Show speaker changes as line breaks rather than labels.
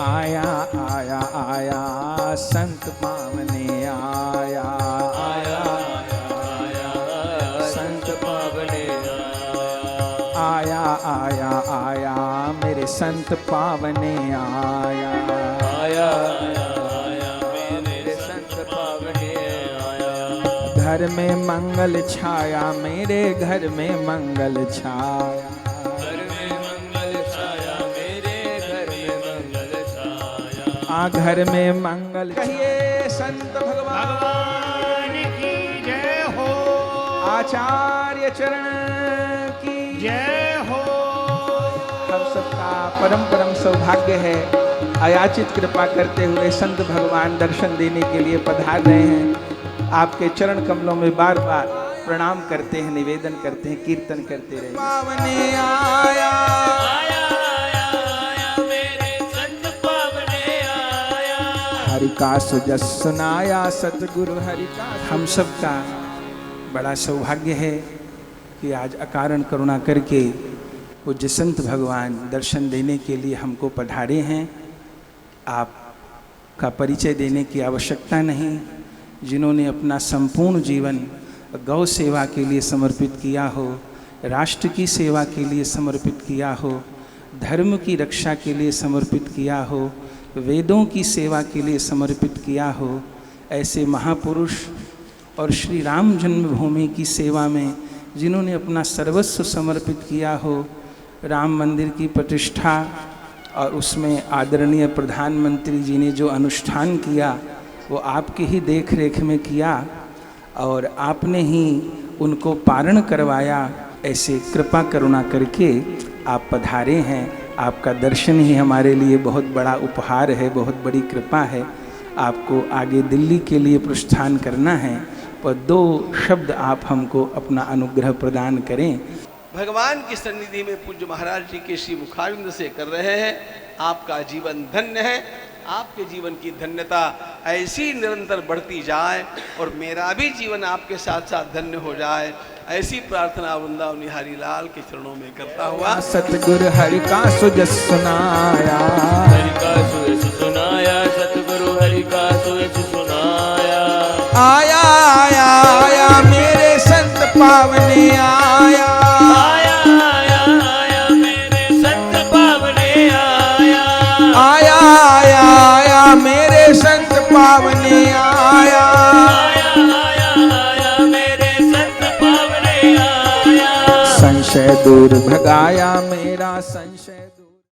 आया आया आया संत पावने आया
आया आया संत पावने
आया आया आया मेरे संत पावने आया
आया आया मेरे संत पावने आया।
घर में मंगल छाया मेरे घर में मंगल छाया
घर में मंगल छाया मेरे घर में मंगल छाया।
घर में मंगल कहिए संत
भगवान की जय हो।
आचार्य चरण की
जय हो।
हम सबका परम परम सौभाग्य है अयाचित कृपा करते हुए संत भगवान दर्शन देने के लिए पधार रहे हैं। आपके चरण कमलों में बार बार प्रणाम करते हैं, निवेदन करते हैं, कीर्तन करते रहे। पावने आया हरि का सुजस सुनाया सतगुरु हरि का। हम सबका बड़ा सौभाग्य है कि आज अकारण करुणा करके पूज्य संत भगवान दर्शन देने के लिए हमको पधारे हैं। आपका परिचय देने की आवश्यकता नहीं। जिन्होंने अपना संपूर्ण जीवन गौ सेवा के लिए समर्पित किया हो, राष्ट्र की सेवा के लिए समर्पित किया हो, धर्म की रक्षा के लिए समर्पित किया हो, वेदों की सेवा के लिए समर्पित किया हो, ऐसे महापुरुष और श्री राम जन्मभूमि की सेवा में जिन्होंने अपना सर्वस्व समर्पित किया हो, राम मंदिर की प्रतिष्ठा और उसमें आदरणीय प्रधानमंत्री जी ने जो अनुष्ठान किया वो आपकी ही देख रेख में किया और आपने ही उनको पारण करवाया। ऐसे कृपा करुणा करके आप पधारे हैं। आपका दर्शन ही हमारे लिए बहुत बड़ा उपहार है, बहुत बड़ी कृपा है। आपको आगे दिल्ली के लिए प्रस्थान करना है, पर 2 शब्द आप हमको अपना अनुग्रह प्रदान करें।
भगवान की सन्निधि में पूज्य महाराज जी के श्री मुखारविंद से कर रहे हैं। आपका जीवन धन्य है। आपके जीवन की धन्यता ऐसी निरंतर बढ़ती जाए और मेरा भी जीवन आपके साथ साथ धन्य हो जाए, ऐसी प्रार्थना वृंदावन निहारी लाल के चरणों में करता हुआ।
सतगुरु हरि का सुजस सुनाया,
हरि का सुजस सुनाया, सतगुरु हरि का सुजस सुनाया।
आया आया आया मेरे संत पावने आया,
आया आया आया मेरे संत पावने आया।
आया आया आया मेरे संत पावने आया,
आया आया आया मेरे संत पावने आया।
संशय दूर भगाया मेरा संशय।